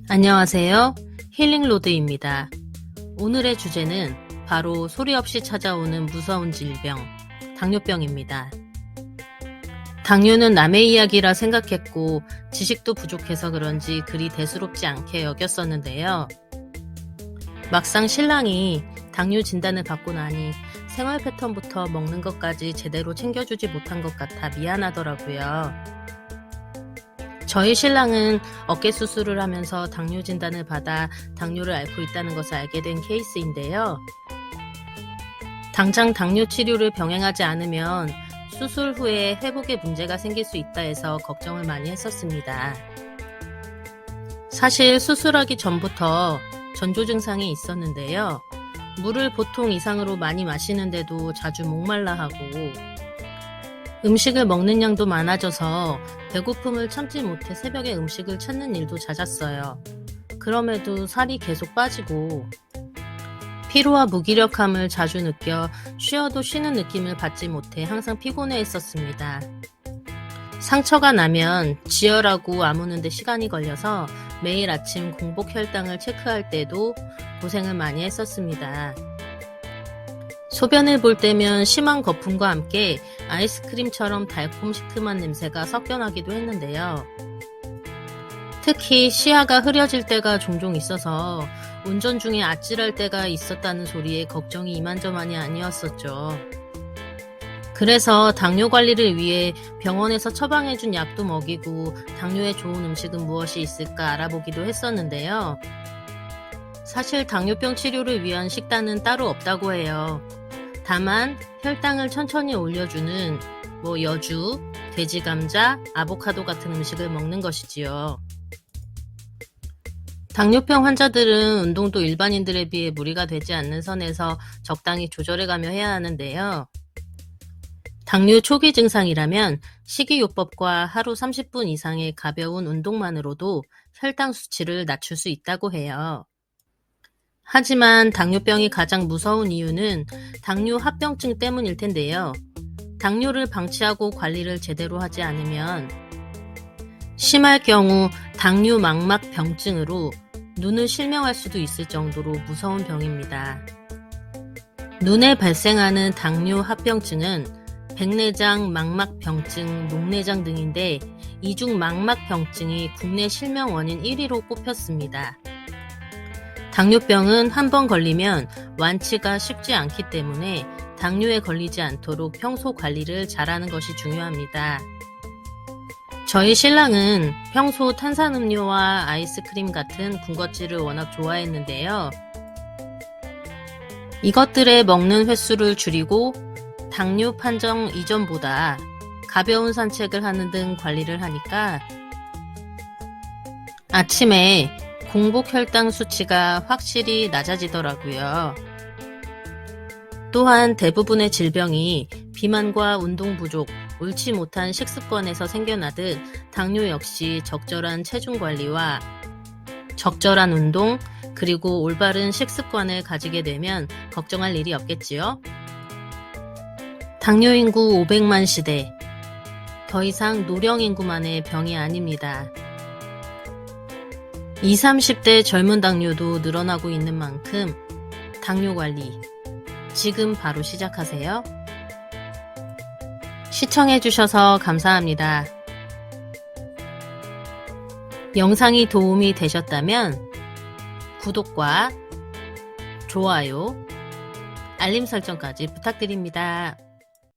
안녕하세요. 힐링로드입니다. 오늘의 주제는 바로 소리 없이 찾아오는 무서운 질병, 당뇨병입니다. 당뇨는 남의 이야기라 생각했고 지식도 부족해서 그런지 그리 대수롭지 않게 여겼었는데요. 막상 신랑이 당뇨 진단을 받고 나니 생활 패턴부터 먹는 것까지 제대로 챙겨주지 못한 것 같아 미안하더라고요. 저희 신랑은 어깨 수술을 하면서 당뇨 진단을 받아 당뇨를 앓고 있다는 것을 알게 된 케이스인데요. 당장 당뇨 치료를 병행하지 않으면 수술 후에 회복에 문제가 생길 수 있다 해서 걱정을 많이 했었습니다. 사실 수술하기 전부터 전조 증상이 있었는데요. 물을 보통 이상으로 많이 마시는데도 자주 목말라 하고 음식을 먹는 양도 많아져서 배고픔을 참지 못해 새벽에 음식을 찾는 일도 잦았어요. 그럼에도 살이 계속 빠지고 피로와 무기력함을 자주 느껴 쉬어도 쉬는 느낌을 받지 못해 항상 피곤해 했었습니다. 상처가 나면 지혈하고 아무는데 시간이 걸려서 매일 아침 공복 혈당을 체크할 때도 고생을 많이 했었습니다. 소변을 볼 때면 심한 거품과 함께 아이스크림처럼 달콤 시큼한 냄새가 섞여나기도 했는데요. 특히 시야가 흐려질 때가 종종 있어서 운전 중에 아찔할 때가 있었다는 소리에 걱정이 이만저만이 아니었었죠. 그래서 당뇨 관리를 위해 병원에서 처방해준 약도 먹이고 당뇨에 좋은 음식은 무엇이 있을까 알아보기도 했었는데요. 사실 당뇨병 치료를 위한 식단은 따로 없다고 해요. 다만 혈당을 천천히 올려주는 여주, 돼지 감자, 아보카도 같은 음식을 먹는 것이지요. 당뇨병 환자들은 운동도 일반인들에 비해 무리가 되지 않는 선에서 적당히 조절해가며 해야 하는데요. 당뇨 초기 증상이라면 식이요법과 하루 30분 이상의 가벼운 운동만으로도 혈당 수치를 낮출 수 있다고 해요. 하지만 당뇨병이 가장 무서운 이유는 당뇨 합병증 때문일 텐데요. 당뇨를 방치하고 관리를 제대로 하지 않으면 심할 경우 당뇨 망막 병증으로 눈을 실명할 수도 있을 정도로 무서운 병입니다. 눈에 발생하는 당뇨 합병증은 백내장, 망막병증, 녹내장 등인데 이 중 망막병증이 국내 실명 원인 1위로 꼽혔습니다. 당뇨병은 한번 걸리면 완치가 쉽지 않기 때문에 당뇨에 걸리지 않도록 평소 관리를 잘하는 것이 중요합니다. 저희 신랑은 평소 탄산음료와 아이스크림 같은 군것질을 워낙 좋아했는데요. 이것들에 먹는 횟수를 줄이고 당뇨 판정 이전보다 가벼운 산책을 하는 등 관리를 하니까 아침에 공복 혈당 수치가 확실히 낮아지더라고요. 또한 대부분의 질병이 비만과 운동 부족, 옳지 못한 식습관에서 생겨나듯 당뇨 역시 적절한 체중 관리와 적절한 운동, 그리고 올바른 식습관을 가지게 되면 걱정할 일이 없겠지요. 당뇨 인구 500만 시대, 더 이상 노령 인구만의 병이 아닙니다. 20, 30대 젊은 당뇨도 늘어나고 있는 만큼 당뇨 관리 지금 바로 시작하세요. 시청해주셔서 감사합니다. 영상이 도움이 되셨다면 구독과 좋아요, 알림 설정까지 부탁드립니다.